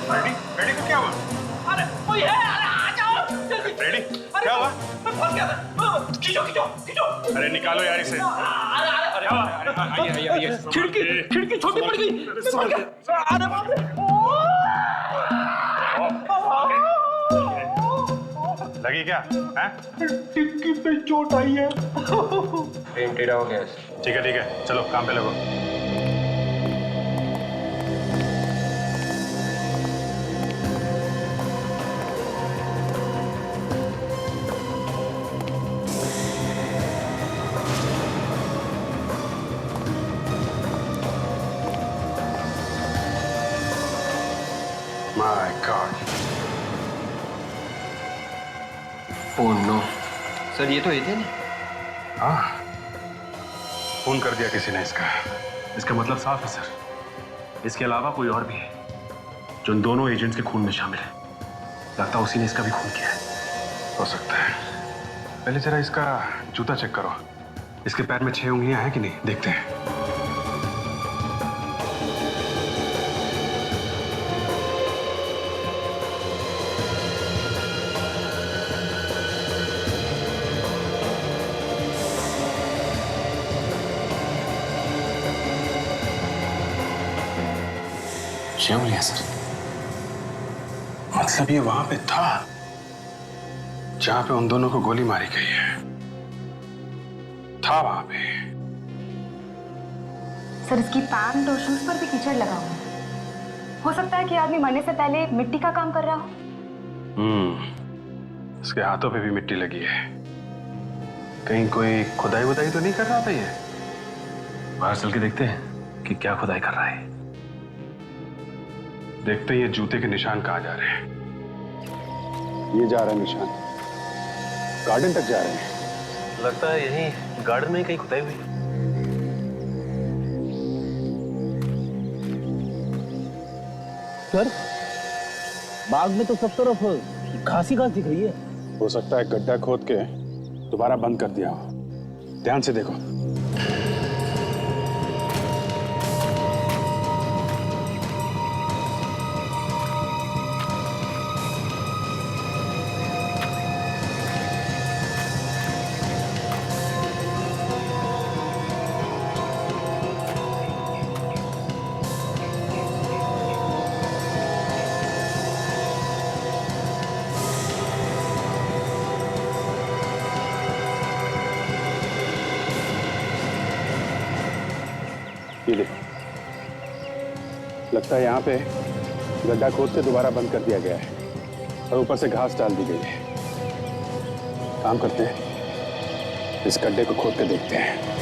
Freddy, Freddy को क्या हुआ? अरे कोई है, अरे आ जाओ जल्दी। फ्रेडी, क्या हुआ? मैं फंस गया था। खींचो खींचो खींचो। अरे निकालो यार इसे। अरे अरे अरे आइए। खिड़की छोटी पड़ गई। अरे बाप रे। लगी क्या? हैं? टिक्की पे चोट आई है। पेन टेढ़ा हो गया है। ठीक है, चलो काम पे लगो। My God. Oh no sir, ये तो एलियन है। हाँ, फोन कर दिया किसी ने इसका मतलब साफ है सर। इसके अलावा कोई और भी है जो इन दोनों एजेंट्स के खून में शामिल है। लगता है उसी ने इसका भी खून किया है। हो सकता है। पहले जरा इसका जूता चेक करो। इसके पैर में 6 उंगलियां हैं कि नहीं, देखते हैं। क्या बोलिए सर? मतलब ये वहां पे था जहां पे उन दोनों को गोली मारी गई है, था वहां पे। सर इसकी पैंट और शूज पर भी कीचड़ लगा हुआ है। हो सकता है कि आदमी मरने से पहले मिट्टी का काम कर रहा हो। इसके हाथों पे भी मिट्टी लगी है। कहीं कोई खुदाई वुदाई तो नहीं कर रहा था ये? बाहर चल के देखते हैं कि क्या खुदाई कर रहा है। देखते हैं ये जूते के निशान कहाँ जा रहे हैं। ये जा रहा है निशान, गार्डन तक जा रहे हैं। लगता है यहीं गार्डन में ही कहीं खुदाई हुई। सर बाग में तो सब तरफ घास ही घास दिख रही है। हो सकता है गड्ढा खोद के दोबारा बंद कर दिया हो। ध्यान से देखो। ये देखो, लगता है यहाँ पे गड्ढा खोद के दोबारा बंद कर दिया गया है और ऊपर से घास डाल दी गई है। काम करते हैं, इस गड्ढे को खोद के देखते हैं।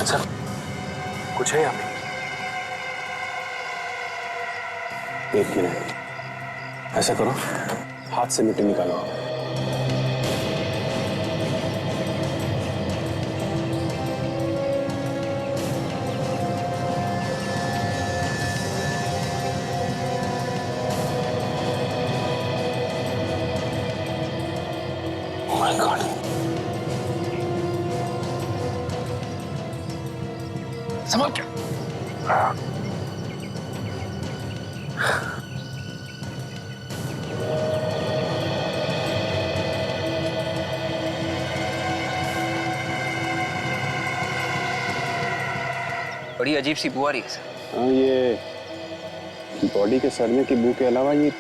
अच्छा, कुछ है यहाँ पे? एक मिनट, ऐसा करो, हाथ से मिट्टी निकालो। Oh my God. संभाल क्या? बड़ी अजीब सी बू आ रही है सर। हाँ, ये बॉडी के सड़ने की बू के अलावा ये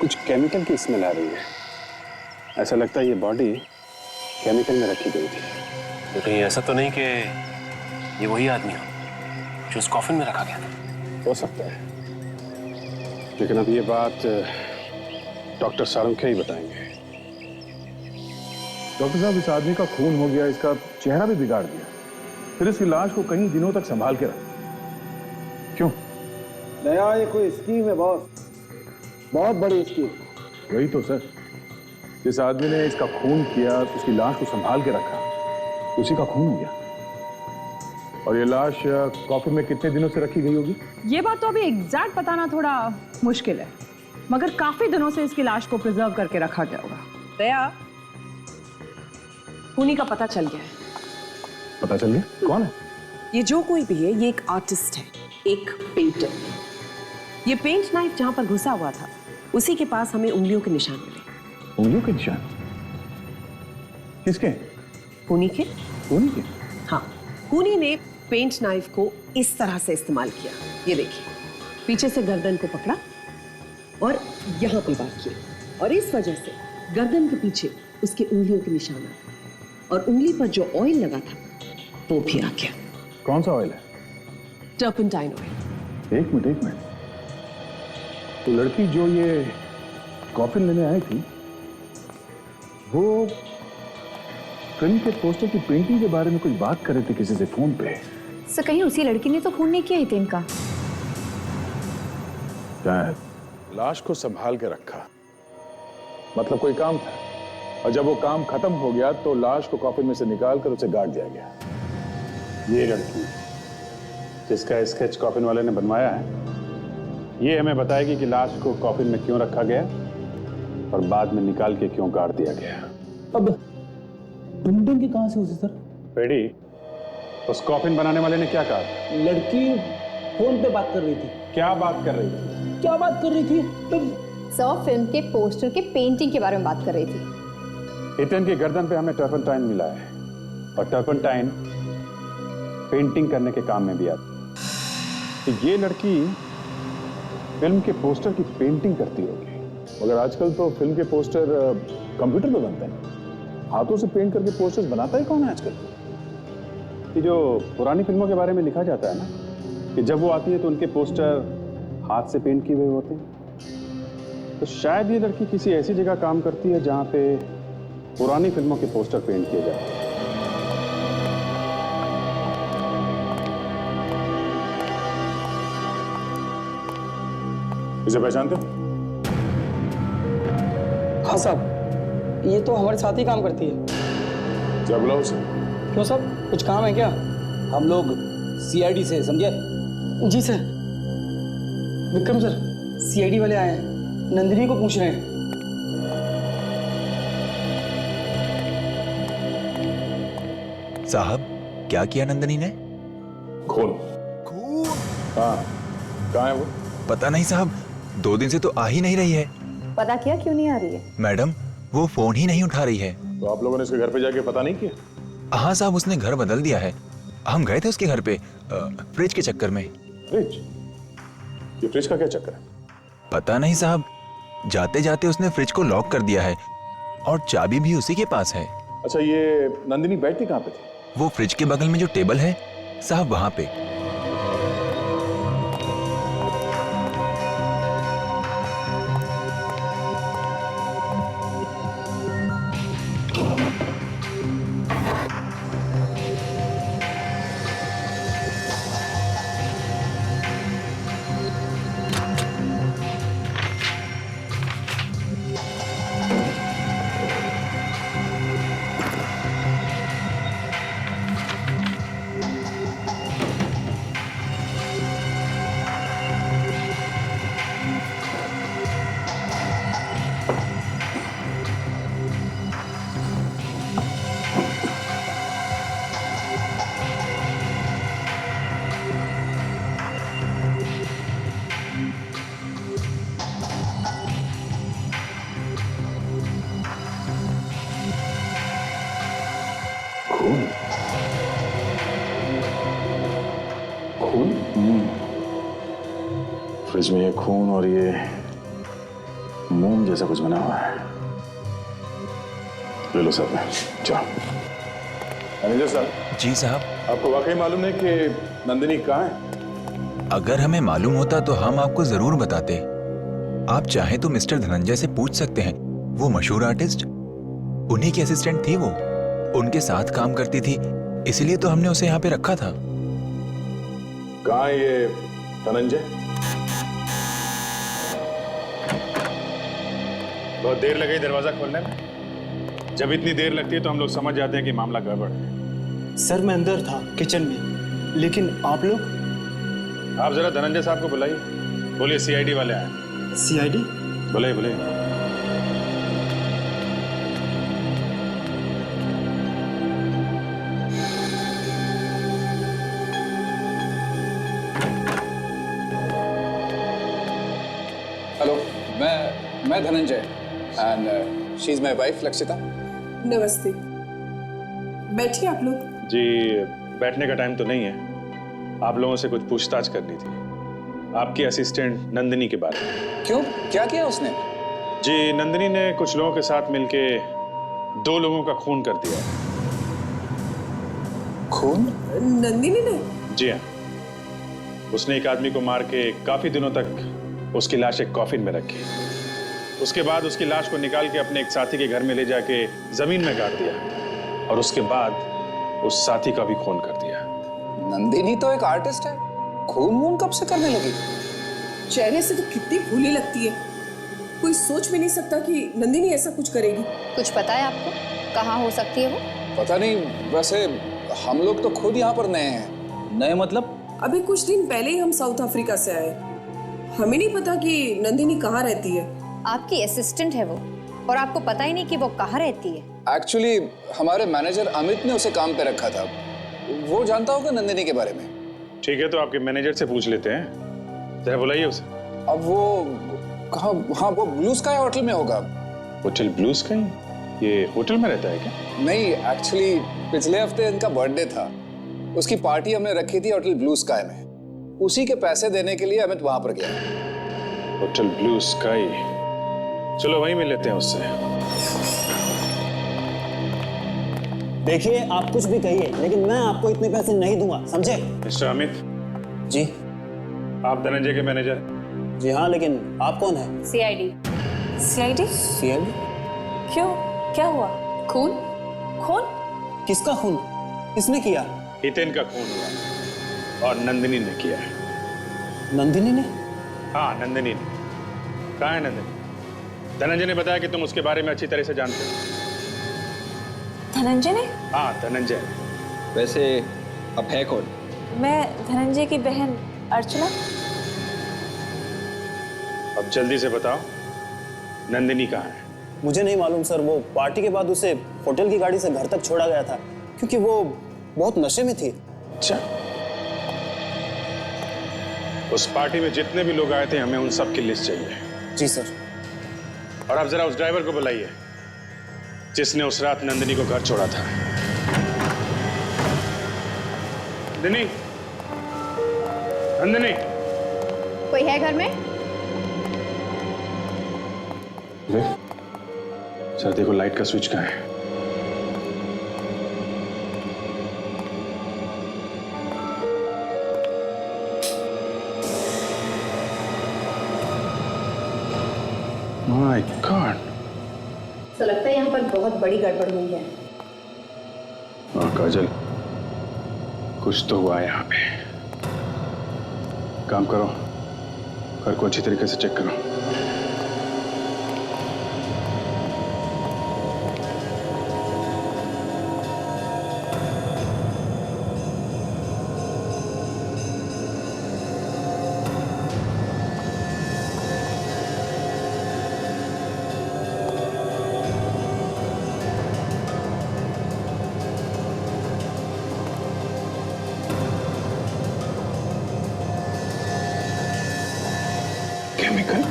कुछ केमिकल की स्मेल आ रही है। ऐसा लगता है ये बॉडी केमिकल में रखी गई थी। तो कहीं ऐसा तो नहीं कि ये वही आदमी हो जो उस कॉफिन में रखा गया था? हो सकता है, लेकिन अब ये बात डॉक्टर सारुंखे ही बताएंगे। डॉक्टर साहब, इस आदमी का खून हो गया, इसका चेहरा भी बिगाड़ दिया, फिर इसकी लाश को कई दिनों तक संभाल के रखा। क्यों? नया ये कोई स्कीम है बॉस, बहुत बड़ी स्कीम। वही तो सर, जिस आदमी ने इसका खून किया, उसकी लाश को संभाल के रखा, उसी का खून हो गया। और ये लाश कॉफी में कितने दिनों से रखी गई होगी? ये बात तो अभी एग्जैक्ट बताना थोड़ा मुश्किल है, मगर काफी दिनों से इसकी लाश को प्रिजर्व करके रखा गया होगा। दया, खूनी का पता चल गया है। पता चल गया? कौन है? ये जो कोई भी है, ये एक आर्टिस्ट है, एक पेंटर। ये पेंट नाइफ जहां पर घुसा हुआ था, उसी के पास हमें उंगलियों के निशान मिले। उंगलियों के निशान? किसके? खूनी के। खूनी के? हाँ, खूनी ने पेंट नाइफ को इस तरह से इस्तेमाल किया। ये देखिए, पीछे से गर्दन को पकड़ा और यहाँ पे वार किया, और इस वजह से गर्दन के पीछे उसके उंगलियों के निशान आ गए, और उंगली पर जो ऑयल लगा था वो भी आ गया। कौन सा ऑयल है? Turpentine oil. एक मिनट। तो लड़की जो ये कॉफिन लेने आई थी, वो फिल्म के पोस्टर की पेंटिंग के बारे में कुछ बात कर रहे थे किसी से फोन पे। सर कहीं उसी लड़की ने तो खून नहीं किया ही थे इनका? लाश को संभाल के रखा, मतलब कोई काम था, और जब वो काम खत्म हो गया तो लाश को कॉफिन में से निकाल कर उसे गाड़ दिया गया। ये लड़की जिसका स्केच कॉफिन वाले ने बनवाया है, ये हमें बताएगी कि लाश को कॉफिन में क्यों रखा गया और बाद में निकाल के क्यों गाड़ दिया गया। अब ढूंढेंगे कहां से उसे सर? बेटी, उस कॉफिन बनाने वाले ने क्या कहा? लड़की फोन पे बात कर रही थी। क्या बात कर रही थी? क्या बात कर रही थी? सर फिल्म के पोस्टर के पेंटिंग के बारे में बात कर रही थी। इतन की गर्दन पे हमें टर्पेंटाइन मिला है, और टर्पेंटाइन पेंटिंग करने के काम में भी आती है। तो ये लड़की फिल्म के पोस्टर की पेंटिंग करती होगी, मगर आजकल तो फिल्म के पोस्टर कंप्यूटर पे बनते हैं। हाथों से पेंट करके पोस्टर्स बनाता ही कौन है आजकल? कि जो पुरानी फिल्मों के बारे में लिखा जाता है ना, कि जब वो आती है तो उनके पोस्टर हाथ से पेंट किए हुए होते हैं। तो शायद ये लड़की किसी ऐसी जगह काम करती है जहां पे पुरानी फिल्मों के पोस्टर पेंट किए जाते हैं। इसे पहचानते हो? हाँ साहब, ये तो हमारे साथ ही काम करती है। क्या बुलाओ उसे? क्यों साहब, कुछ काम है क्या? हम लोग सीआईडी से, समझे? जी सर। विक्रम सर, सीआईडी वाले आए हैं, नंदिनी को पूछ रहे हैं। साहब, क्या किया नंदिनी ने? खून। हाँ, कहाँ है वो? पता नहीं साहब, 2 दिन से तो आ ही नहीं रही है। पता किया क्यों नहीं आ रही है? मैडम, वो फोन ही नहीं उठा रही है। तो आप लोगों ने इसके घर पे जाके पता नहीं किया? हाँ साहब, उसने घर बदल दिया है। हम गए थे उसके घर पे फ्रिज के चक्कर में। फ्रिज? ये फ्रिज का क्या चक्कर है? पता नहीं साहब, जाते जाते उसने फ्रिज को लॉक कर दिया है, और चाबी भी उसी के पास है। अच्छा, ये नंदिनी बैठती कहाँ पे थी? वो फ्रिज के बगल में जो टेबल है साहब, वहां पे। खून? फ्रिज में ये खून और ये मोम जैसा कुछ बना हुआ है। ले लो साहब, जाओ। मैनेजर साहब। जी साहब। आपको वाकई मालूम है कि नंदिनी कहाँ है? अगर हमें मालूम होता तो हम आपको जरूर बताते। आप चाहें तो मिस्टर धनंजय से पूछ सकते हैं, वो मशहूर आर्टिस्ट, उन्हीं की असिस्टेंट थी वो, उनके साथ काम करती थी, इसलिए तो हमने उसे यहाँ पे रखा था। कहाँ है ये धनंजय? बहुत देर लगी दरवाजा खोलने में। जब इतनी देर लगती है तो हम लोग समझ जाते हैं कि मामला गड़बड़ है। सर मैं अंदर था किचन में, लेकिन आप लोग? आप जरा धनंजय साहब को बुलाइए। बोलिए सीआईडी वाले आए। सीआईडी? बुलाइए बुलाइए। हेलो, मैं Dhananjay and she is my wife Lakshita. नमस्ते, बैठिए आप लोग। जी बैठने का टाइम तो नहीं है, आप लोगों से कुछ पूछताछ करनी थी आपकी असिस्टेंट नंदिनी के बारे में। क्यों, क्या किया उसने? जी नंदिनी ने कुछ लोगों के साथ मिलके 2 लोगों का खून कर दिया। खून? नंदिनी ने? जी हाँ, उसने एक आदमी को मार के काफी दिनों तक उसकी लाश एक कॉफिन में रखी। उसके बाद उसकी लाश को निकाल के अपने एक साथी के घर में ले जाके जमीन में गाड़ दिया और उसके बाद उस साथी का भी खून कर दिया। नंदिनी तो एक आर्टिस्ट है, खून वून कब से करने लगी? चेहरे से तो कितनी भोली लगती है, कोई सोच भी नहीं सकता कि नंदिनी ऐसा कुछ करेगी। कुछ पता है आपको कहाँ हो सकती है वो? पता नहीं, वैसे हम लोग तो खुद यहाँ पर नए हैं। नए मतलब? अभी कुछ दिन पहले ही हम साउथ अफ्रीका से आए, हमें नहीं पता कि नंदिनी कहाँ रहती है। आपकी असिस्टेंट है वो और आपको पता ही नहीं कि वो कहाँ रहती है। एक्चुअली हमारे मैनेजर अमित ने उसे काम पे रखा था, वो जानता होगा नंदिनी के बारे में। ठीक है, तो आपके मैनेजर से पूछ लेते हैं, जरा बुलाइए उसे। अब वो कहाँ? हाँ, वो ब्लू स्काई होटल में होगा। Hotel blue sky? ये होटल में रहता है क्या? नहीं, एक्चुअली पिछले हफ्ते इनका बर्थडे था, उसकी पार्टी हमने रखी थी होटल ब्लू स्काई में। उसी के पैसे देने के लिए अमित वहां पर गया। होटल ब्लू स्काई, चलो वहीं मिल लेते हैं उससे। देखिए आप कुछ भी कहिए, लेकिन मैं आपको इतने पैसे नहीं दूंगा, समझे? मिस्टर अमित जी। आप धनंजय के मैनेजर? जी हाँ, लेकिन आप कौन है? सीआईडी। सीआईडी? सीआईडी? क्यों, क्या हुआ? खून? खून? किसका खून? किसने किया? हितेन का खून हुआ और नंदिनी ने किया है। नंदिनी ने? हाँ नंदिनी ने। कहाँ है नंदिनी? धनंजय ने बताया कि तुम उसके बारे में अच्छी तरह से जानते हो। धनंजय ने? हाँ धनंजय। वैसे अब है कौन? मैं धनंजय की बहन अर्चना। अब जल्दी से बताओ, नंदिनी कहाँ है? मुझे नहीं मालूम सर, वो पार्टी के बाद उसे होटल की गाड़ी से घर तक छोड़ा गया था, क्योंकि वो बहुत नशे में थी। अच्छा, उस पार्टी में जितने भी लोग आए थे हमें उन सब की लिस्ट चाहिए। जी सर। और आप जरा उस ड्राइवर को बुलाइए जिसने उस रात नंदिनी को घर छोड़ा था। नंदिनी, नंदिनी। कोई है घर में? सर देखो लाइट का स्विच कहाँ है? माय गॉड, तो लगता है यहाँ पर बहुत बड़ी गड़बड़ हुई है। काजल, कुछ तो हुआ है यहाँ पे। काम करो, घर को अच्छी तरीके से चेक करो। केमिकल?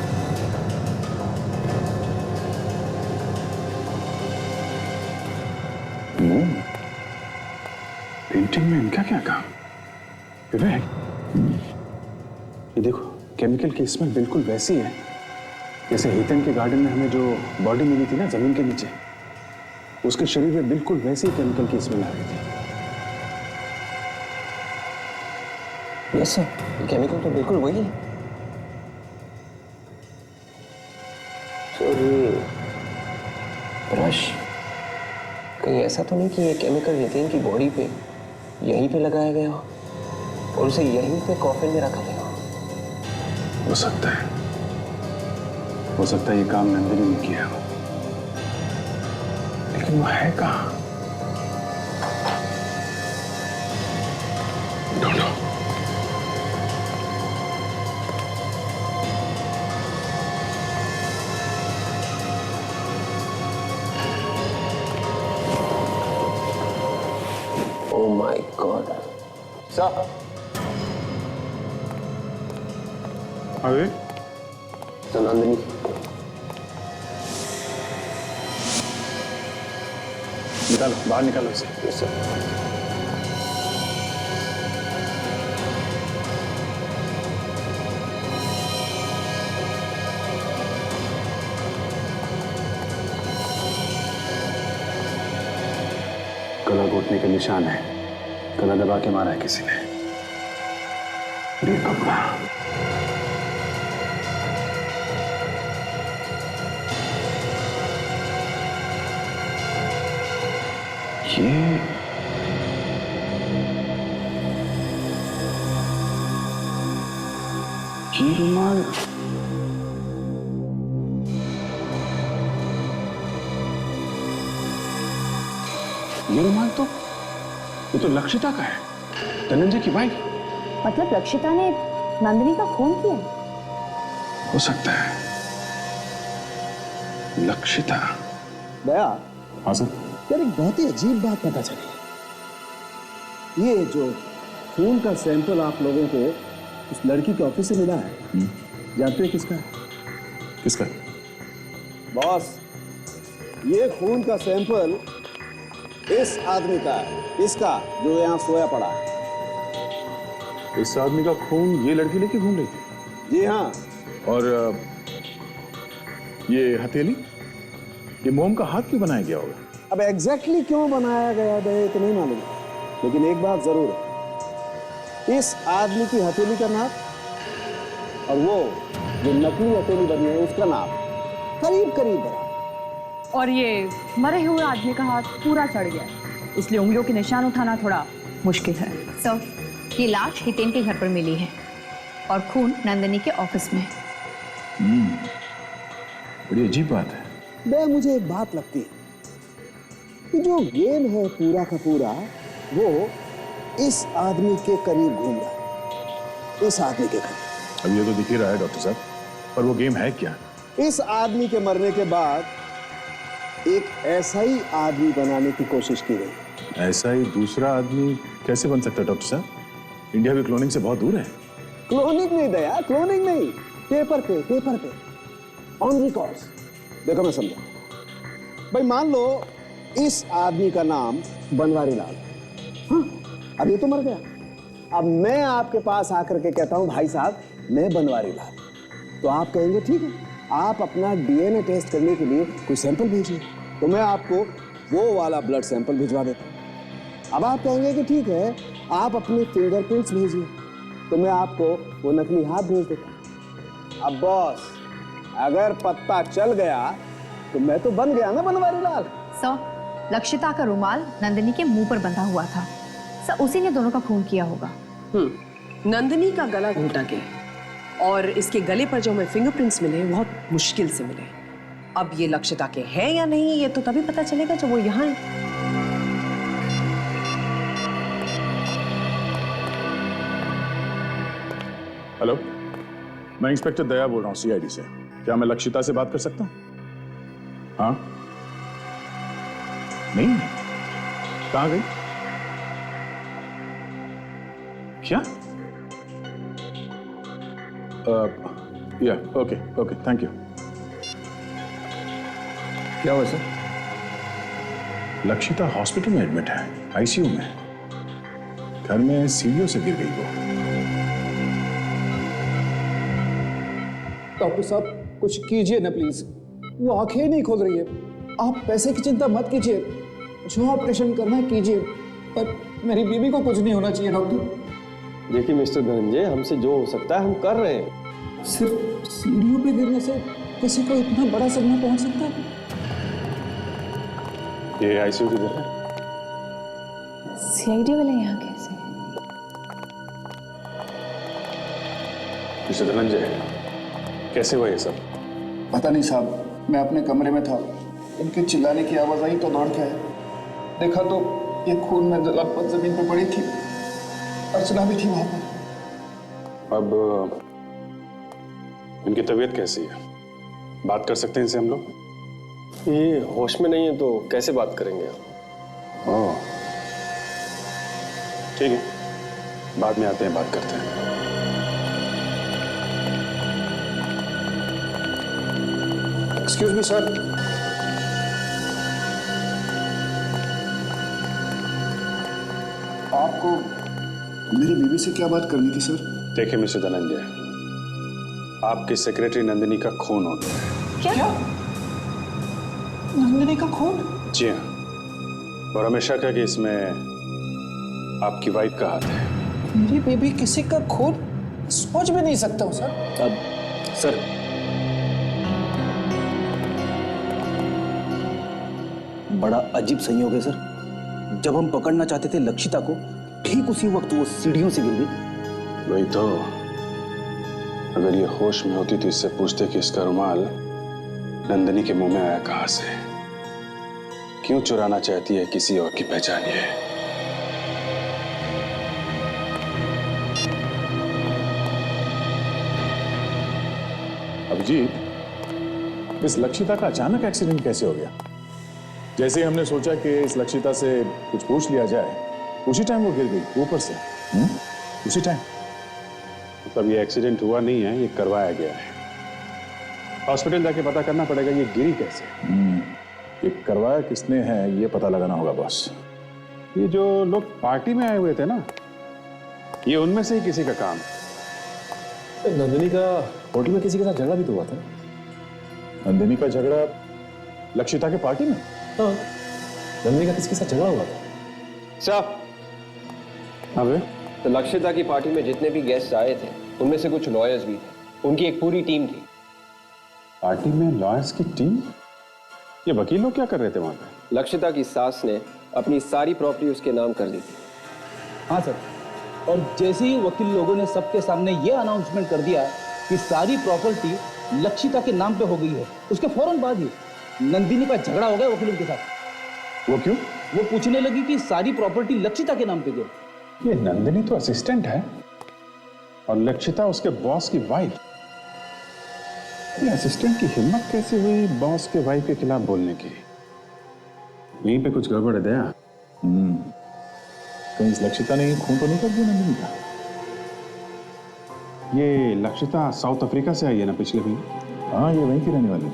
पेंटिंग में इनका क्या काम? विवेक, ये देखो केमिकल की स्मेल बिल्कुल वैसी है जैसे हितन के गार्डन में हमें जो बॉडी मिली थी ना जमीन के नीचे, उसके शरीर में बिल्कुल वैसी केमिकल की स्मेल आ रही थी। यस सर, केमिकल तो बिल्कुल वही है। ब्रश, कहीं ऐसा तो नहीं कि ये केमिकल हितेन की बॉडी पे यहीं पे लगाया गया हो और उसे यहीं पे कॉफिन में रखा गया हो सकता है, हो सकता है ये काम नंदिनी ने किया हो, लेकिन वो है कहाँ? Oh my God. सर अरे नंदिनी, निकालो, बाहर निकालो इसे। Yes, sir. गला घोटने के निशान है, गला दबा के मारा है किसी ने। ये कपड़ा ये रुमाल ये तो लक्षिता का है, धनंजय की वाइफ। मतलब लक्षिता ने नंदिनी का खून किया? हो सकता है लक्षिता। दया, हाँ सर। यार एक बहुत ही अजीब बात पता चली। ये जो खून का सैंपल आप लोगों को उस लड़की के ऑफिस से मिला है, जानते हो किसका है? किसका? बॉस, ये खून का सैंपल इस आदमी का है, इसका जो यहाँ सोया पड़ा है। इस आदमी का खून ये लड़की लेके घूम रही थी? जी हाँ। और ये हथेली, ये मोम का हाथ क्यों बनाया गया होगा? अब एग्जैक्टली क्यों बनाया गया है तो नहीं मालूम, लेकिन एक बात जरूर है, इस आदमी की हथेली का नाप और वो जो नकली हथेली बनी है उसका नाप करीब करीब बराबर। और ये मरे हुए आदमी का हाथ पूरा सड़ गया, इसलिए उंगलियों के निशान उठाना थोड़ा मुश्किल है। सर, ये लाश हितेन के घर पर मिली है और खून नंदिनी के ऑफिस में है। बड़ी अजीब बात है। बे, मुझे एक बात लगती है कि जो गेम है पूरा का पूरा वो इस आदमी के करीब घूम रहा है, इस आदमी के करीब। अब ये तो दिख ही रहा है डॉक्टर साहब, पर वो गेम है क्या? इस आदमी के मरने के बाद एक ऐसा ही आदमी बनाने की कोशिश की गई। ऐसा ही दूसरा आदमी कैसे बन सकता है डॉक्टर साहब? इंडिया भी क्लोनिंग से बहुत दूर है। क्लोनिंग नहीं दया, क्लोनिंग नहीं, पेपर पे ऑन रिकॉर्ड्स। देखो मैं समझा भाई, मान लो इस आदमी का नाम बनवारी लाल, हाँ, अब ये तो मर गया। अब मैं आपके पास आकर के कहता हूं भाई साहब मैं बनवारी लाल, तो आप कहेंगे ठीक है, आप अपना डीएनए टेस्ट करने के लिए कोई सैंपल भेजिए, तो मैं आपको वो वाला ब्लड सैंपल भिजवा देता हूं। अब आप कहेंगे कि ठीक है, आप अपने फिंगरप्रिंट्स भेजिए, तो मैं आपको वो नकली हाथ भेज देता हूं। अब बॉस, अगर पत्ता चल गया तो मैं तो बन गया ना बनवारी लाल। सर, लक्षिता का रुमाल नंदिनी के मुंह पर बंधा हुआ था, सर उसी ने दोनों का खून किया होगा। नंदिनी का गला घोटा गया और इसके गले पर जो हमें फिंगरप्रिंट्स मिले बहुत मुश्किल से मिले। अब ये लक्षिता के हैं या नहीं ये तो तभी पता चलेगा जब वो यहाँ है। हेलो, मैं इंस्पेक्टर दया बोल रहा हूँ सीआईडी से। क्या मैं लक्षिता से बात कर सकता हूँ? हाँ? नहीं? कहाँ गई? क्या? या ओके, थैंक यू। क्या हुआ सर? लक्षिता हॉस्पिटल में एडमिट है, आईसीयू में। घर में सीढ़ियों से गिर गई वो। डॉक्टर साहब कुछ कीजिए ना प्लीज, वो आंखें नहीं खोल रही है। आप पैसे की चिंता मत कीजिए, जो ऑपरेशन करना है कीजिए, पर मेरी बीबी को कुछ नहीं होना चाहिए डॉक्टर। देखिए मिस्टर धनंजय, हमसे जो हो सकता है हम कर रहे हैं। सिर्फ सीढ़ियों पे गिरने से किसी को इतना बड़ा सदमा पहुंच सकता है? ये आईसीयू किधर है? सीआईडी वाले यहाँ कैसे? मिस्टर धनंजय, कैसे हुआ ये सब? पता नहीं साहब, मैं अपने कमरे में था, इनके चिल्लाने की आवाज आई तो दौड़ के आया, देखा तो ये खून में लथपथ जमीन पे पड़ी थी, अर्चना भी थी वहां पर। अब इनकी तबीयत कैसी है? बात कर सकते हैं इनसे हम लोग? ये होश में नहीं है तो कैसे बात करेंगे? ठीक है, बाद में आते हैं, बात करते हैं। एक्सक्यूज मी सर, आपको मेरी बीवी से क्या बात करनी थी सर? देखिए मिस्टर धनंजय, आपकी सेक्रेटरी नंदिनी का खून हो गया है। क्या? नंदिनी का खून? जी हाँ, और हमें शक है कि इसमें आपकी वाइफ का हाथ है। मेरी बेबी किसी का खून सोच भी नहीं सकता हूँ सर। अब सर, बड़ा अजीब संयोग है सर। जब हम पकड़ना चाहते थे लक्षिता को, ठीक उसी वक्त वो सीढ़ियों से गिर गई। वही तो, अगर ये होश में होती तो इससे पूछते कि इसका रुमाल नंदिनी के मुंह में आया कहां से, क्यों चुराना चाहती है किसी और की पहचान ये है। अभिजीत, इस लक्षिता का अचानक एक्सीडेंट कैसे हो गया? जैसे ही हमने सोचा कि इस लक्षिता से कुछ पूछ लिया जाए, उसी टाइम वो गिर गई ऊपर से। उसी टाइम? मतलब ये एक्सीडेंट हुआ नहीं है, ये करवाया गया है। हॉस्पिटल जाके पता करना पड़ेगा ये गिरी कैसे। ये करवाया किसने है ये पता लगाना होगा बॉस। ये जो लोग पार्टी में आए हुए थे ना, ये उनमें से ही किसी का काम है। नंदिनी का होटल में किसी के साथ झगड़ा भी तो हुआ था। नंदिनी का झगड़ा लक्षिता के पार्टी में? हाँ, नंदिनी का किसके साथ झगड़ा हुआ था। साहब, अबे तो लक्षिता की पार्टी में जितने भी गेस्ट आए थे, उनमें से कुछ लॉयर्स भी थे। उनकी एक पूरी टीम थी। पार्टी में लॉयर्स की टीम? ये वकील लोग क्या कर रहे थे वहां पे? लक्षिता की सास ने अपनी सारी प्रॉपर्टी उसके नाम कर दी थी। हाँ सर, और जैसे ही वकील लोगों ने सबके सामने ये अनाउंसमेंट कर दिया कि सारी प्रॉपर्टी लक्षिता के नाम पे हो गई है, उसके फौरन बाद ही नंदिनी का झगड़ा हो गया वकीलों के साथ। वो क्यों? वो पूछने लगी कि सारी प्रॉपर्टी लक्षिता के नाम पे क्यों। ये नंदिनी तो असिस्टेंट है और लक्षिता उसके बॉस की वाइफ। ये असिस्टेंट की हिम्मत कैसे हुई बॉस के वाइफ के खिलाफ बोलने की? यहीं पे कुछ गड़बड़ है दया। कहीं इस लक्षिता ने खून तो नहीं कर दिया नंदिनी का? ये लक्षिता साउथ अफ्रीका से आई है ना पिछले महीने? हाँ, ये वहीं की रहने वाली है।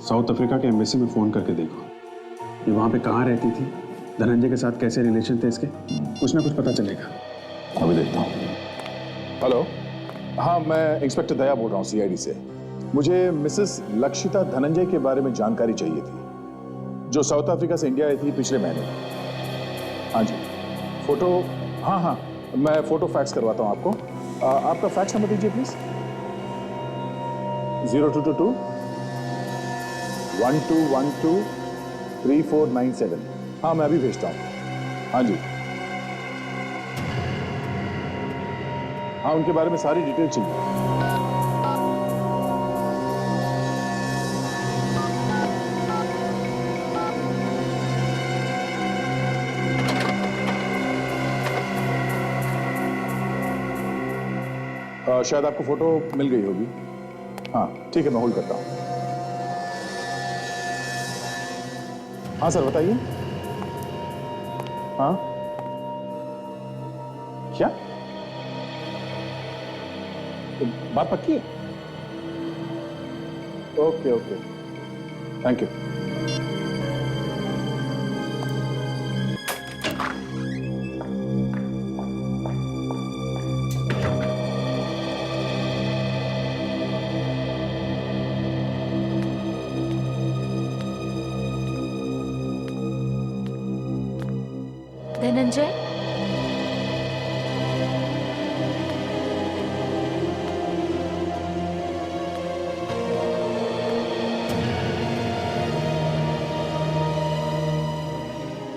साउथ अफ्रीका के एम्बेसी में फोन करके देखो, ये वहां पे कहाँ रहती थी, धनंजय के साथ कैसे रिलेशन थे इसके, कुछ ना कुछ पता चलेगा। अभी देखता हूँ। हेलो, हाँ मैं इंस्पेक्टर दया बोल रहा हूँ सीआईडी से। मुझे मिसेस लक्षिता धनंजय के बारे में जानकारी चाहिए थी, जो साउथ अफ्रीका से इंडिया आई थी पिछले महीने। हाँ जी, फोटो, हाँ मैं फोटो फैक्स करवाता हूँ आपको। आपका फैक्स नंबर दीजिए प्लीज। 0222 1212 3497। हाँ मैं अभी भेजता हूँ। हाँ जी, हाँ उनके बारे में सारी डिटेल चाहिए। शायद आपको फोटो मिल गई होगी। हाँ ठीक है, मैं होल्ड करता हूँ। हाँ सर बताइए। हाँ क्या बात पक्की है? Okay okay, thank you. Dhananjay,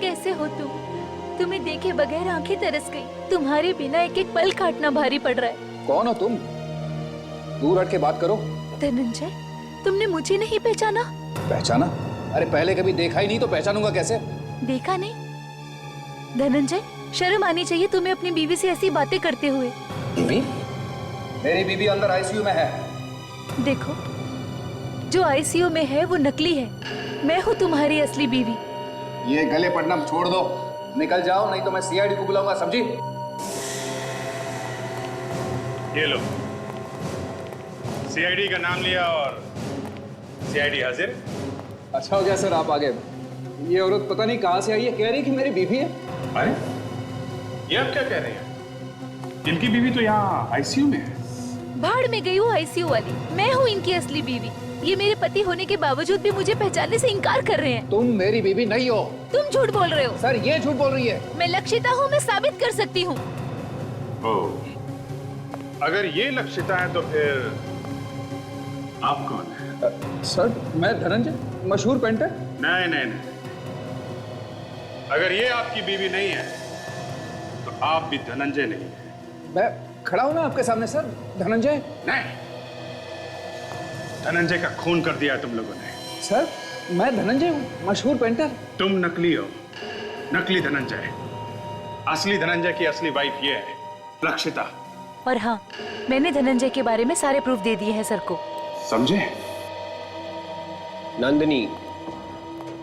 कैसे हो तुम? तुम्हें देखे बगैर आंखें तरस गई। तुम्हारे बिना एक एक पल काटना भारी पड़ रहा है। कौन हो तुम? दूर हट के बात करो। धनंजय, तुमने मुझे नहीं पहचाना? पहचाना? अरे पहले कभी देखा ही नहीं तो पहचानूंगा कैसे? देखा नहीं? धनंजय, शर्म आनी चाहिए तुम्हें अपनी बीवी से ऐसी बातें करते हुए। बीवी? मेरी बीवी अंदर आईसीयू में है। देखो, जो आईसीयू में है वो नकली है। मैं हूँ तुम्हारी असली बीवी। ये गले पड़ना छोड़ दो। निकल जाओ, नहीं तो मैं सीआईडी को बुलाऊंगा, समझी? ये लो, सीआईडी का नाम लिया और सीआईडी हाजिर। अच्छा हो गया सर आप आ गए। ये औरत पता नहीं कहां से आई है, कह रही कि मेरी बीवी है। अरे ये आप क्या कह रहे हैं? इनकी बीवी तो यहाँ आईसीयू में है। भाड़ में गई हूँ आईसीयू वाली, मैं हूँ इनकी असली बीवी। ये मेरे पति होने के बावजूद भी मुझे पहचानने से इनकार कर रहे हैं। तुम मेरी बीवी नहीं हो। तुम झूठ बोल रहे हो। सर ये झूठ बोल रही है। मैं लक्षिता हूँ, मैं साबित कर सकती हूँ। अगर ये लक्षिता है तो फिर आप कौन है? सर मैं धनंजय, मशहूर पेंटर। नहीं नहीं नहीं, अगर ये आपकी बीवी नहीं है तो आप भी धनंजय नहीं है। मैं खड़ा हूं ना आपके सामने सर, धनंजय। नहीं, धनंजय का खून कर दिया तुम लोगों ने। सर मैं धनंजय हूँ, मशहूर पेंटर। तुम नकली हो, नकली धनंजय। असली धनंजय की असली वाइफ ये है, लक्षिता। और हाँ, मैंने धनंजय के बारे में सारे प्रूफ दे दिए हैं सर को। समझे? नंदिनी,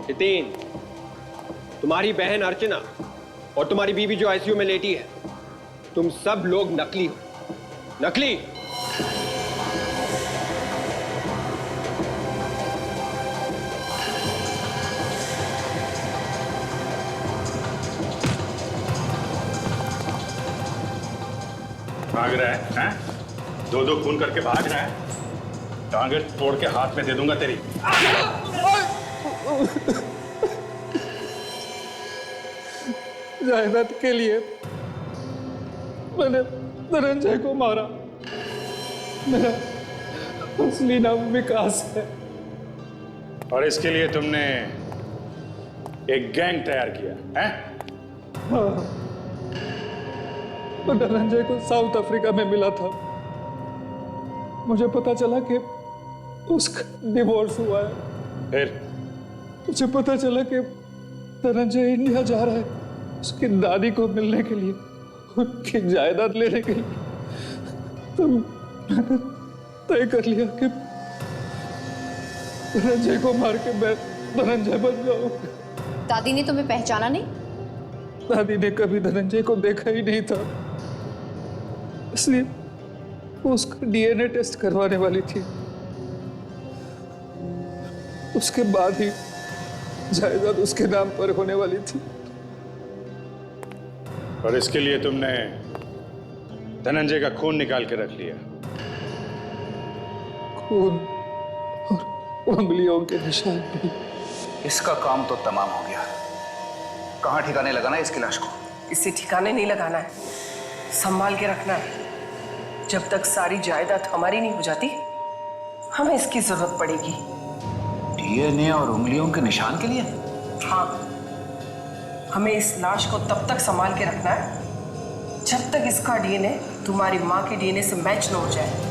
नितिन, तुम्हारी बहन अर्चना और तुम्हारी बीवी जो आईसीयू में लेटी है, तुम सब लोग नकली हो। नकली। भाग रहा है, हैं? दो दो खून करके भाग रहा है। टांगे तोड़ के हाथ में दे दूंगा तेरी। जायदाद के लिए मैंने धनंजय को मारा। मेरा असली नाम विकास है। और इसके लिए तुमने एक गैंग तैयार किया है? हाँ, तो धनंजय को साउथ अफ्रीका में मिला था। मुझे पता चला कि उसका डिवोर्स हुआ है। फिर मुझे पता चला कि धनंजय इंडिया जा रहा है उसकी दादी को मिलने के लिए, उनकी जायदाद लेने के लिए। तो मैंने तय कर लिया कि धनंजय को मार के मैं धनंजय बन जाऊंगा। दादी ने तुम्हें पहचाना नहीं? दादी ने कभी धनंजय को देखा ही नहीं था, इसलिए वो उसका डीएनए टेस्ट करवाने वाली थी। उसके बाद ही जायदाद उसके नाम पर होने वाली थी। और इसके लिए तुमने धनंजय का खून निकाल के रख लिया। खून और उंगलियों के निशान भी। इसका काम तो तमाम हो गया। कहाँ ठिकाने लगाना है इसकी लाश को? इसे ठिकाने नहीं लगाना है, संभाल के रखना है। जब तक सारी जायदाद हमारी नहीं हो जाती, हमें इसकी जरूरत पड़ेगी। डीएनए और उंगलियों के निशान के लिए? हाँ, हमें इस लाश को तब तक संभाल के रखना है जब तक इसका डीएनए तुम्हारी माँ के डीएनए से मैच न हो जाए।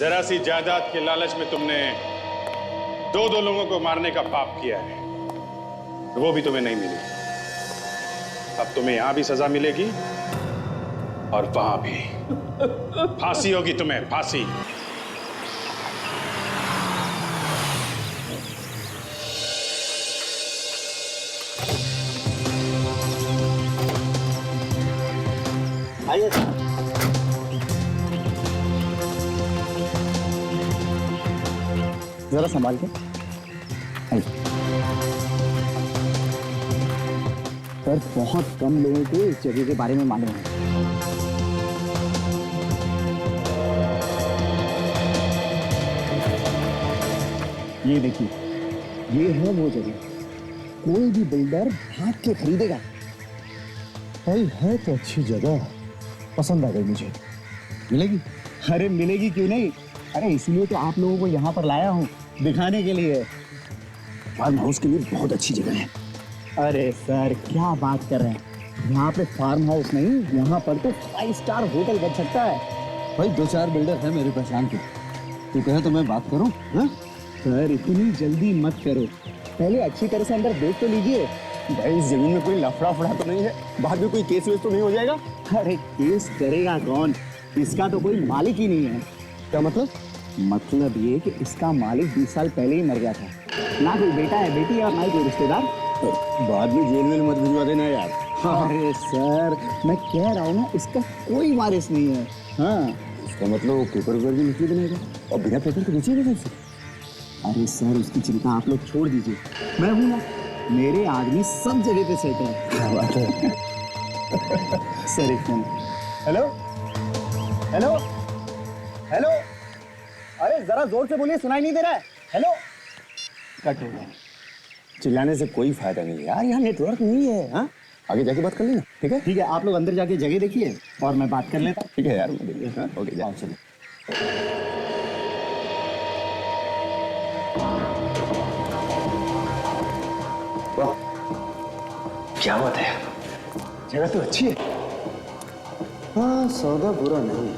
जरा सी जायदाद के लालच में तुमने दो दो लोगों को मारने का पाप किया है, वो भी तुम्हें नहीं मिली। अब तुम्हें यहां भी सजा मिलेगी और वहां भी। फांसी होगी तुम्हें, फांसी। आइए। जरा संभाल के। सर बहुत कम लोगों को इस जगह के बारे में मालूम है। ये देखिए, ये है वो जगह, कोई भी बिल्डर भाग के खरीदेगा। भाई है तो अच्छी जगह, पसंद आ गई मुझे। मिलेगी? अरे मिलेगी क्यों नहीं, अरे इसलिए तो आप लोगों को यहाँ पर लाया हूँ, दिखाने के लिए। फार्म हाउस के लिए बहुत अच्छी जगह है। अरे सर क्या बात कर रहे हैं, यहाँ पे फार्म हाउस नहीं, यहाँ पर तो 5 स्टार होटल बन सकता है। भाई 2-4 बिल्डर है मेरे पहचान के, तू कहे तो मैं बात करूँ? सर इतनी जल्दी मत करो, पहले अच्छी तरह से अंदर देख तो लीजिए। भाई इस जमीन में कोई लफड़ा फड़ा तो नहीं है, बाद में कोई केस वेस तो नहीं हो जाएगा? अरे केस करेगा कौन, इसका तो कोई मालिक ही नहीं है। क्या मतलब? मतलब ये कि इसका मालिक 20 साल पहले ही मर गया था, ना कोई बेटा है, बेटी है और ना ही कोई रिश्तेदार। बाद में जेल में मत भिजवा देना यार। अरे सर मैं कह रहा हूँ ना, इसका कोई वारिस नहीं है। हाँ इसका मतलब वो पेपर वेपर भी निकली बनाएगा और बिना पेपर के बेचेगा कैसे? अरे सर उसकी चिंता आप लोग छोड़ दीजिए, मैं हूँ ना, मेरे आदमी सब जगह पे सेट है। क्या बात है। सर एक मिनट। हेलो हेलो हेलो, अरे जरा जोर से बोलिए, सुनाई नहीं दे रहा है। हेलो, कट हो गया। चिल्लाने से कोई फायदा नहीं यार, यहाँ नेटवर्क नहीं है। हाँ आगे जाके बात कर लेना, ठीक है? ठीक है, आप लोग अंदर जाके जगह देखिए और मैं बात कर लेता। ठीक है यार, ओके जाओ चलो। क्या बात है, जगह तो अच्छी है। हाँ सौदा बुरा नहीं,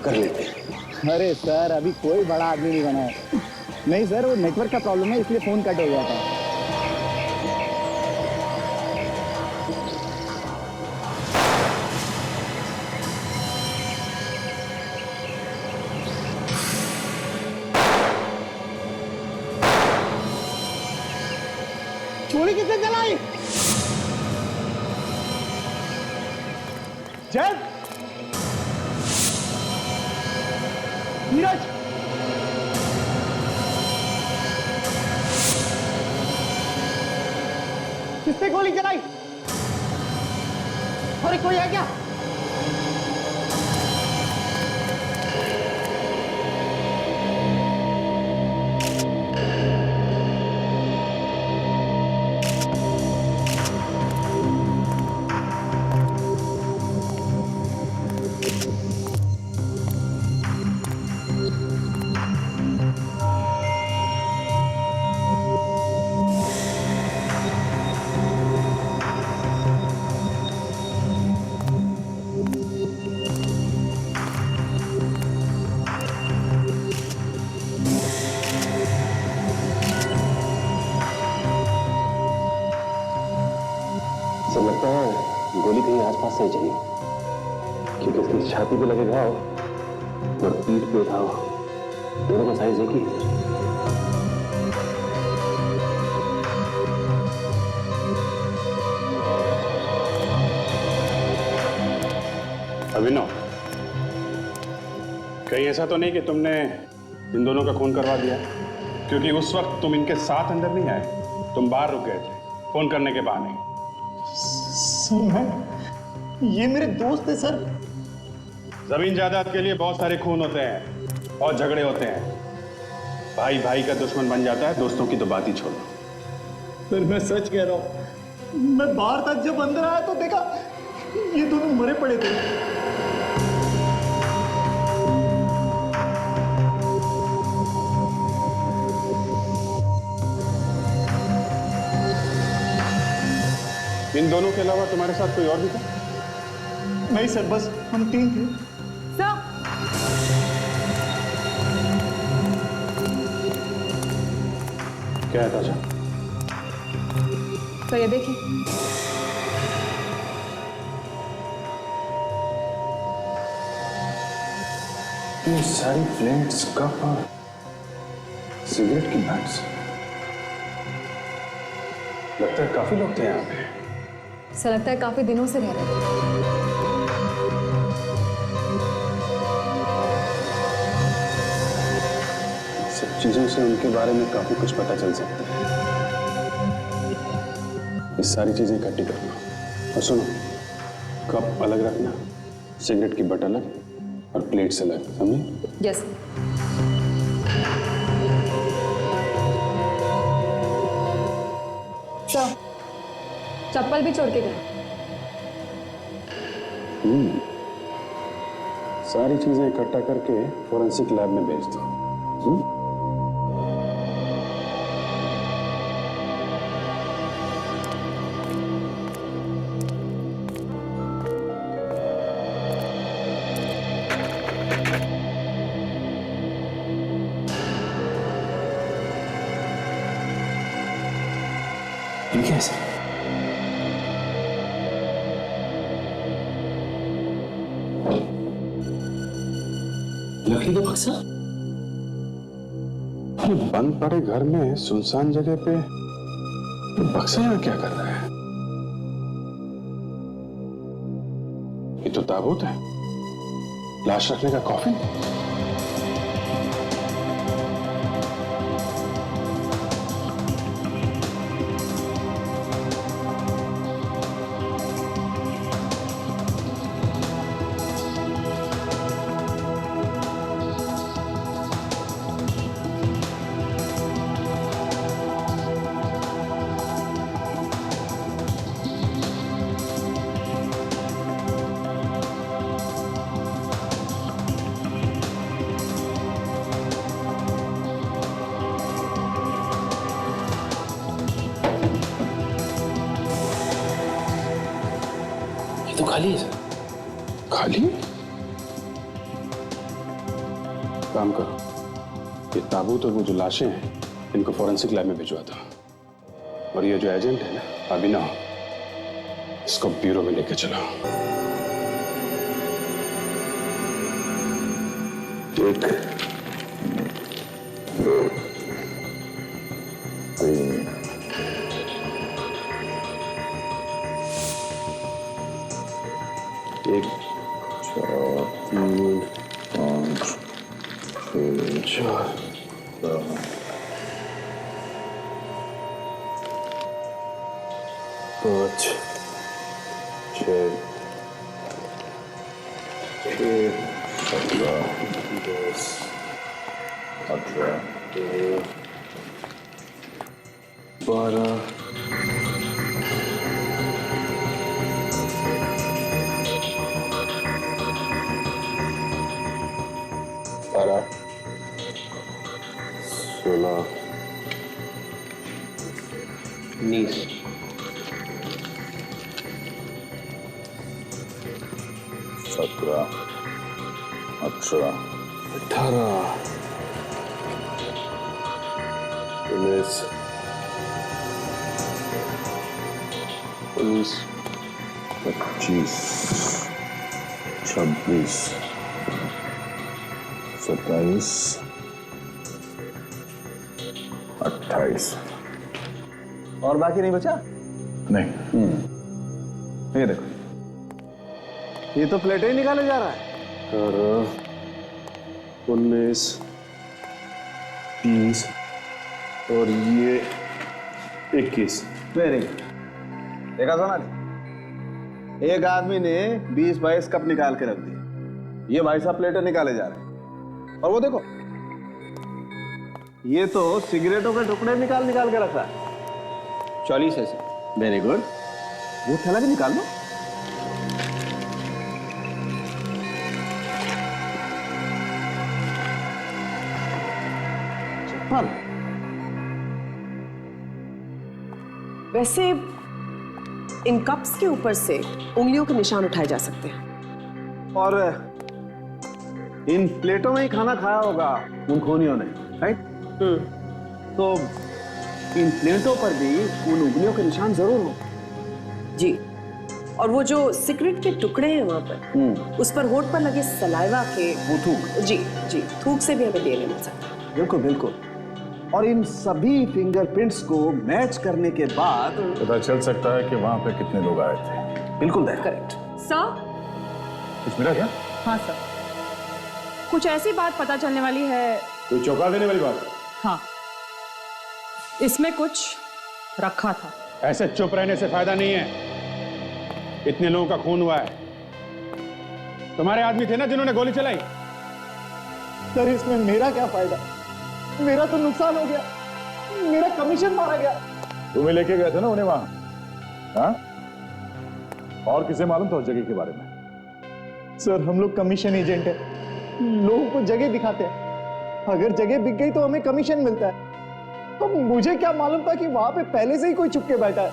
कर लेते हैं। अरे सर अभी कोई बड़ा आदमी नहीं बना है। नहीं सर वो नेटवर्क का प्रॉब्लम है, इसलिए फोन कट हो गया था। चोरी किसने चलाई? जय नीरज, किसने गोली चलाई? अरे कोई है क्या? सब लगता है गोली कहीं आसपास से चली, क्योंकि इसकी छाती पे लगे घाव और पीठ पे घाव, दोनों का साइज एक ही है। अभिनव, कहीं ऐसा तो नहीं कि तुमने इन दोनों का खून करवा दिया? क्योंकि उस वक्त तुम इनके साथ अंदर नहीं आए, तुम बाहर रुक गए थे फोन करने के बहाने। सर मैं, ये मेरे दोस्त है सर। जमीन जायदाद के लिए बहुत सारे खून होते हैं और झगड़े होते हैं, भाई भाई का दुश्मन बन जाता है, दोस्तों की तो बात ही छोड़ो। सर मैं सच कह रहा हूँ, मैं बाहर तक जब अंदर आया तो देखा ये दोनों मरे पड़े थे। इन दोनों के अलावा तुम्हारे साथ कोई और भी था? नहीं सर, बस हम 3 थे। सर क्या है ताजा? तो ये देखिए, ये सारी फ्लेट्स, कप और सिगरेट की बैग्स, लगता है काफी लोग थे यहाँ पे। ऐसा लगता है काफी दिनों से रह रहे थे। सच चीजों से उनके बारे में काफी कुछ पता चल सकता है। ये सारी चीजें इकट्ठी करना और सुनो, कप अलग रखना, सिगरेट की बट अलग और प्लेट्स अलग, समझे? यस। सर, चप्पल भी छोड़ के गए। सारी चीजें इकट्ठा करके फोरेंसिक लैब में भेज दो। ये क्या है सर? लकड़ी का बक्सा? अरे बंद पड़े घर में सुनसान जगह पे बक्सा यहाँ क्या कर रहा है? ये तो ताबूत है, लाश रखने का कॉफिन। तो खाली है सर। खाली? काम करो, ये ताबूत और वो जो लाशें हैं इनको फोरेंसिक लैब में भिजवा दो। और ये जो एजेंट है ना अभिनव, इसको ब्यूरो में लेके चलो। एक, दो, तीन, एक, चार, तीन, पाँच, छः, पाँच, छः, 17, 10, 18, 12, 16, 19, 17, 18, 19, 20, 25, 26, 27, 28। और बाकी नहीं बचा? नहीं। ये देखो, ये तो प्लेटें ही निकाले जा रहा है। 18, 19, 20 और ये 21। Very good. देखा सोनाली, एक आदमी ने 20-22 कप निकाल के रख दिए, ये भाई साहब प्लेटें निकाले जा रहे हैं। और वो देखो, ये तो सिगरेटों के टुकड़े निकाल के रखा है। 40 है सर। Very good. वो थैला भी निकाल लो। चप्पल। वैसे इन कप्स के ऊपर से उंगलियों के निशान उठाए जा सकते हैं। और इन प्लेटों में ही खाना खाया होगा उन खूनियों ने, राइट? तो इन प्लेटों पर भी उन उंगलियों के निशान जरूर हो। जी। और वो जो सिगरेट के टुकड़े हैं वहां पर, उस पर होठ पर लगे सलाइवा के वो थूक। जी जी, थूक से भी हमें डीएनए मिल सकता है। बिल्कुल बिल्कुल। और इन सभी फिंगरप्रिंट्स को मैच करने के बाद पता चल सकता है कि वहां पे कितने लोग आए थे। बिल्कुल करेक्ट सर। कुछ मिला क्या? हाँ सर, कुछ ऐसी बात पता चलने वाली है। कोई चौंका देने वाली बात? हाँ, इसमें कुछ रखा था। ऐसे चुप रहने से फायदा नहीं है। इतने लोगों का खून हुआ है। तुम्हारे आदमी थे ना जिन्होंने गोली चलाई। सर इसमें मेरा क्या फायदा? मेरा तो नुकसान हो गया, मेरा कमीशन मारा गया। तुम्हें लेके गए थे ना उन्हें वहां, हाँ? और किसे मालूम था उस जगह के बारे में? सर हम लोग कमीशन एजेंट है, लोगों को जगह दिखाते हैं। अगर जगह बिक गई तो हमें कमीशन मिलता है। तो मुझे क्या मालूम था कि वहां पे पहले से ही कोई छुप के बैठा है।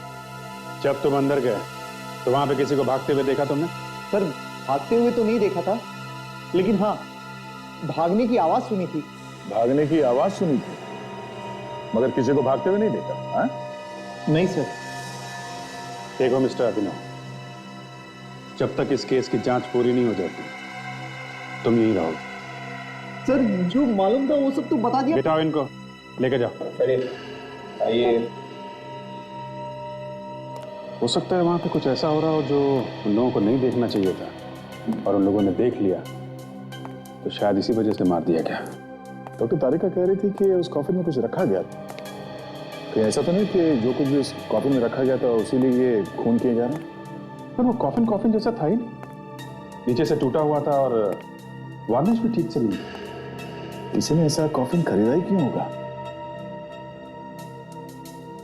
जब तुम अंदर गए तो वहां पे किसी को भागते हुए देखा तुमने? सर भागते हुए तो नहीं देखा था, लेकिन हाँ भागने की आवाज सुनी थी। भागने की आवाज सुनी थी, मगर किसी को भागते हुए नहीं देखा? हाँ? नहीं सर। देखो मिस्टर अभिनव, जब तक इस केस की जांच पूरी नहीं हो जाती तुम यहीं रहो। सर जो मालूम था वो सब तो बता दिया। बिठाओ इनको, लेके जाओ। आइए। हो सकता है वहां पे कुछ ऐसा हो रहा हो जो उन लोगों को नहीं देखना चाहिए था, और उन लोगों ने देख लिया तो शायद इसी वजह से मार दिया गया। डॉक्टर तारिका कह रही थी कि उस कॉफिन में कुछ रखा गया था। कि ऐसा तो नहीं कि जो कुछ भी उस कॉफिन में रखा गया था उसी लिए ये खून किए जा रहे हैं? पर वो कॉफिन जैसा था ही नहीं, नीचे से टूटा हुआ था और वार्निश भी ठीक से नहीं था। इसने ऐसा कॉफिन खरीदा ही क्यों होगा?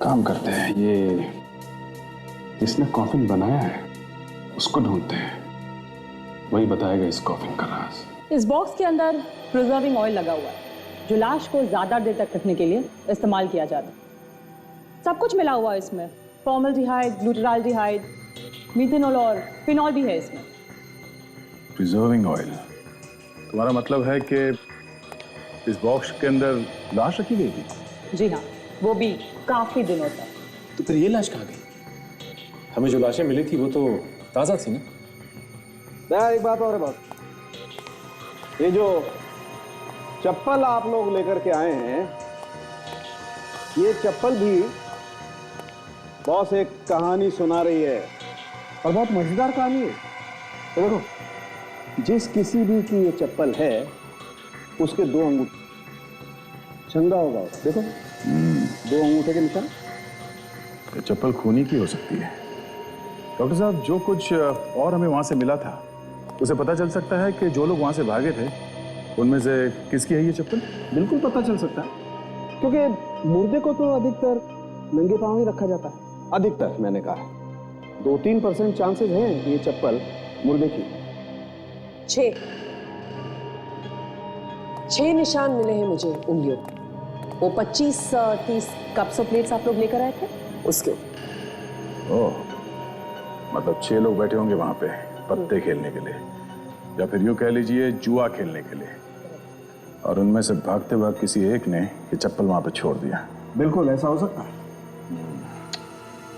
काम करते हैं, ये जिसने कॉफिन बनाया है उसको ढूंढते हैं, वही बताएगा इस कॉफिन का राज। इस बॉक्स के अंदर प्रिजर्विंग ऑयल लगा हुआ है जो लाश को ज्यादा देर तक रखने के लिए इस्तेमाल किया जाता है। सब कुछ मिला हुआ है इसमें, फॉर्मल्डिहाइड, ग्लूटाराल्डिहाइड, मीथेनॉल और फिनॉल भी है इसमें। प्रिजर्विंग ऑयल, तुम्हारा मतलब है कि इस बॉक्स के अंदर लाश रखी गई थी? जी हाँ, वो भी काफी दिनों तक। तो फिर ये लाश कहाँ गई? हमें जो लाशें मिली थी वो तो ताजा थी ना? एक बात और है बस, ये जो चप्पल आप लोग लेकर के आए हैं, ये चप्पल भी बॉस एक कहानी सुना रही है, और बहुत मजेदार कहानी है। तो देखो, जिस किसी भी की ये चप्पल है उसके 2 अंगूठे, चंगा होगा, देखो 2 अंगूठे के निशान। ये चप्पल खूनी की हो सकती है। डॉक्टर साहब, जो कुछ और हमें वहां से मिला था उसे पता चल सकता है कि जो लोग वहां से भागे थे उनमें से किसकी है ये चप्पल? बिल्कुल पता चल सकता है, क्योंकि मुर्दे को तो अधिकतर नंगे पांव ही रखा जाता है। अधिकतर मैंने कहा, 2-3% चांसेस हैं कि ये चप्पल मुर्दे की। 6 निशान मिले हैं मुझे उंगलियों। वो 25-30 कप्स और प्लेट्स आप लोग लेकर आए थे उसके। ओह, मतलब 6 लोग बैठे होंगे वहां पे पत्ते खेलने के लिए, या फिर यूं कह लीजिए जुआ खेलने के लिए, और उनमें से भागते वक्त किसी एक ने ये चप्पल वहां पे छोड़ दिया। बिल्कुल ऐसा हो सकता है।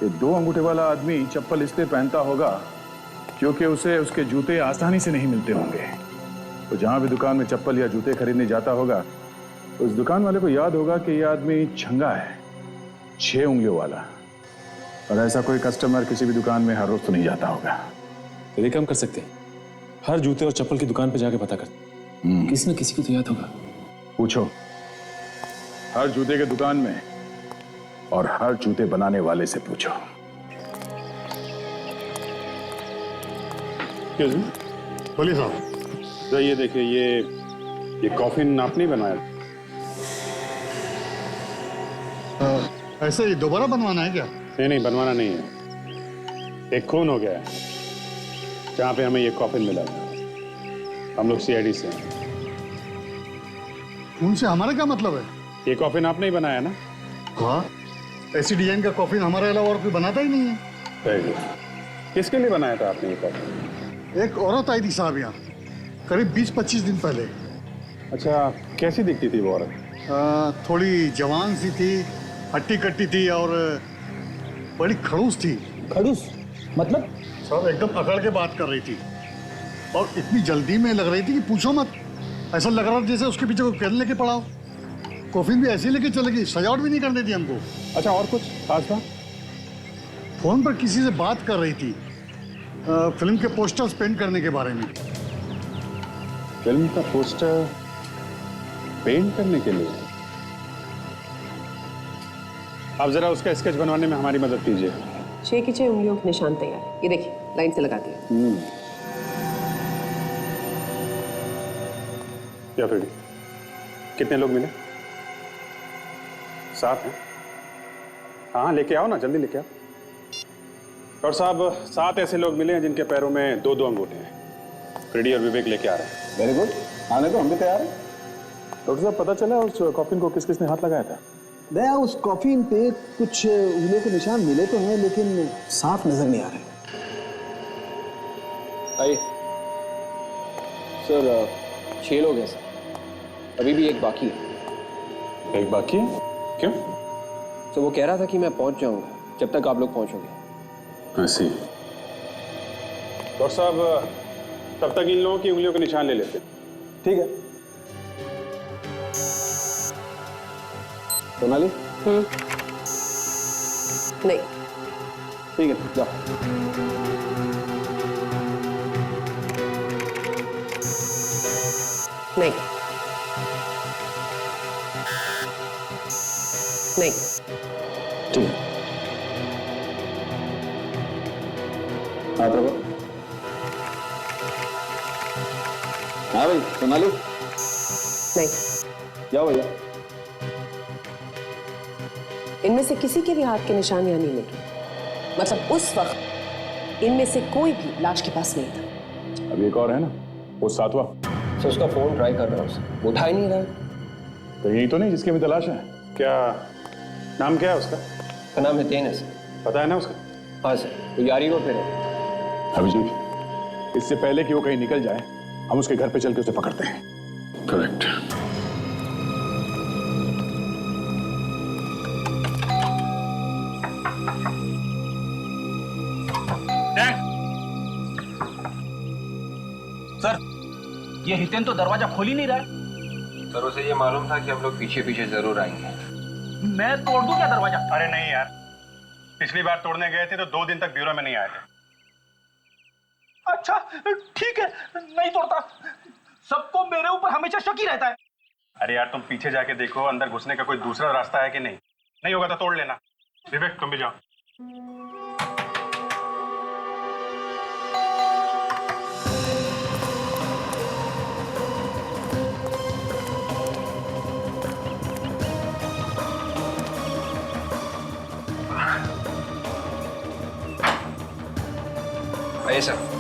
ये 2 अंगूठे वाला आदमी चप्पल इसलिए पहनता होगा क्योंकि उसे उसके जूते आसानी से नहीं मिलते होंगे। तो जहां भी दुकान में चप्पल या जूते खरीदने जाता होगा, उस दुकान वाले को याद होगा कि यह आदमी छंगा है, 6 उंगलियों वाला, और ऐसा कोई कस्टमर किसी भी दुकान में हर रोज तो नहीं जाता होगा। तो ये काम कर सकते हैं, हर जूते और चप्पल की दुकान पे जाके पता करते, किसी न किसी को तो याद होगा। पूछो हर जूते के दुकान में, और हर जूते बनाने वाले से पूछो। बोलिए साहब। तो ये देखिए, ये कॉफिन आपने ही बनाया? ऐसे ही दोबारा बनवाना है क्या? नहीं, बनवाना नहीं है। एक खून हो गया है जहां पे हमें ये कॉफिन मिला था। हम लोग सीआईडी से हैं। उनसे हमारा क्या मतलब है? ये कॉफिन आपने ही बनाया ना? हाँ, ऐसी डिजाइन का कॉफिन हमारे अलावा और कोई बनाता ही नहीं है। Very good. किसके लिए बनाया था आपने ये कॉफिन? एक औरत आई थी साहब यहाँ, करीब 20-25 दिन पहले। अच्छा, कैसी दिखती थी वो औरत? थोड़ी जवान सी थी, हट्टी कट्टी थी और बड़ी खड़ूस थी। खड़ूस मतलब? सब एकदम अकड़ के बात कर रही थी, और इतनी जल्दी में लग रही थी कि पूछो मत। ऐसा लग रहा था जैसे उसके पीछे कोई पेन लेके पड़ा हो। कॉफिन भी ऐसे लेके चलेगी, सजावट भी नहीं करने दी हमको। अच्छा, और कुछ खास बात? फोन पर किसी से बात कर रही थी फिल्म के पोस्टर्स पेंट करने के बारे में। फिल्म का पोस्टर पेंट करने के लिए? आप जरा उसका स्केच बनवाने में हमारी मदद कीजिए। 6 की 6 उंगलियों के निशान तैयार है। ये देखिए लाइन से लगा दिया। क्या फिर कितने लोग मिले? 7 हैं। हाँ लेके आओ ना, जल्दी लेके आओ। डॉक्टर साहब 7 ऐसे लोग मिले हैं जिनके पैरों में 2-2 अंगूठे हैं। फ्रेडी और विवेक लेके आ रहे हैं। वेरी गुड, आने तो हम भी तैयार हैं। डॉक्टर साहब पता चला उस कॉफिन को किस किसने हाथ लगाया था? दया, उस कॉफिन पे कुछ उंगलियों के निशान मिले तो हैं लेकिन साफ नजर नहीं आ रहे। आइए सर, 6 लोग हैं सर, अभी भी एक बाकी है। एक बाकी है? क्यों? तो वो कह रहा था कि मैं पहुंच जाऊंगा जब तक आप लोग पहुंचोगे। ऐसी। डॉक्टर साहब तब तक इन लोगों की उंगलियों के निशान ले लेते। ठीक है। सोनाली? नहीं। ठीक है, जाओ। नहीं नहीं। ठीक है, हाथ रखो। हाँ भाई, सोनाली? नहीं। जाओ भैया। इनमें से किसी के भी हाथ के निशान यहाँ नहीं लगे। मतलब उस वक्त इनमें से कोई भी लाश के पास नहीं था। अभी एक और है ना, वो 7वां। सर उसका फोन ट्राई कर रहा हूँ सर, उठा ही नहीं रहा। तो यही तो नहीं जिसकी भी तलाश है? क्या नाम क्या है उसका? उसका नाम हितेन है सर। पता है ना उसका? हाँ सर, वो यारी रोड पे है। अभिजीत, इससे पहले कि वो कहीं निकल जाए हम उसके घर पे चल के उसे पकड़ते हैं। करेक्ट। सर ये हितेन तो दरवाजा खोल ही नहीं रहा है। सर उसे ये मालूम था कि हम लोग पीछे पीछे जरूर आएंगे। मैं तोड़ दूं क्या दरवाजा? अरे नहीं यार, पिछली बार तोड़ने गए थे तो 2 दिन तक ब्यूरो में नहीं आए थे। अच्छा ठीक है, नहीं तोड़ता। सबको मेरे ऊपर हमेशा शक ही रहता है। अरे यार तुम पीछे जाके देखो, अंदर घुसने का कोई दूसरा रास्ता है कि नहीं। नहीं होगा तो तोड़ लेना। विवेक तुम भी जाओ। आइए सर।